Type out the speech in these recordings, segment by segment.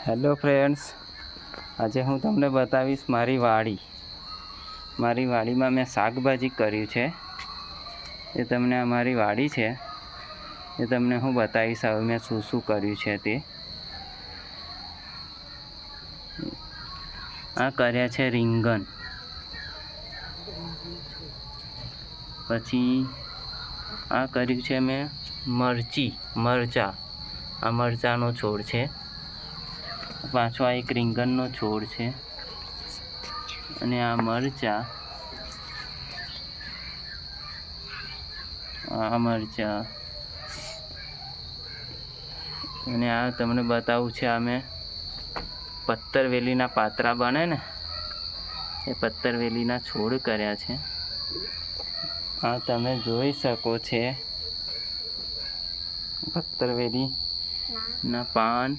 Hello friends, આજે હું તમને બતાવીશ મારી વાડી. મારી વાડીમાં મેં શાકભાજી કર્યું છે. એ તમને અમારી વાડી છે એ તમને હું બતાવીશ હવે મેં શું શું કર્યું છે તે. આ કર્યા છે રીંગણ, પછી આ કર્યું છે મેં મરચાં. આ મરચાંનો છોડ છે. પાછો આ એક રીંગણનો છોડ છે અને આ મરચાં, અને આ તમને બતાવું છે આ મેં પત્તરવેલીના પાત્રા બને ને એ પત્તરવેલીના છોડ કર્યા છે. આ તમે જોઈ શકો છે પત્તરવેલીના પાન.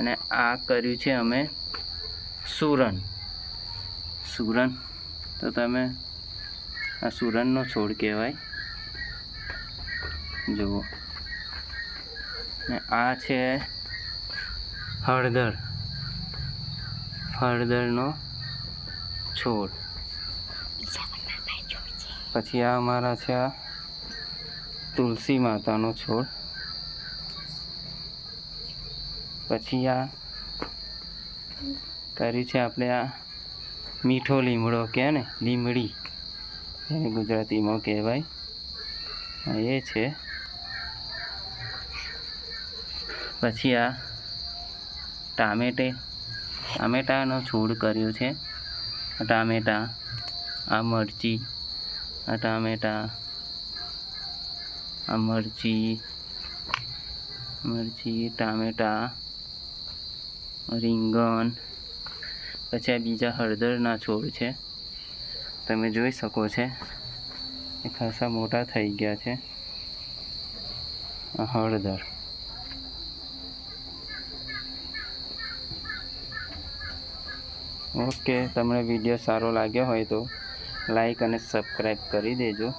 અને આ કર્યું છે અમે સુરણ. તો તમે આ સુરણનો છોડ કહેવાય. જુઓ, ને આ છે હળદરનો છોડ. પછી આ અમારા છે આ તુલસી માતાનો છોડ. પછી આ કર્યું છે આપણે આ મીઠો લીમડો કહે ને, લીમડી એને ગુજરાતીમાં કહેવાય, એ છે. પછી આ ટામેટાનો છોડ કર્યો છે. ટામેટા, આ મરચી, આ ટામેટા, આ મરચી, ટામેટા, રીંગણ. પછી આ બીજા હળદરના છોડ છે, તમે જોઈ શકો છો એ ખાસા મોટા થઈ ગયા છે. આ હળદર. ઓકે, તમને વિડીયો સારો લાગ્યો હોય તો લાઈક અને સબસ્ક્રાઈબ કરી દેજો.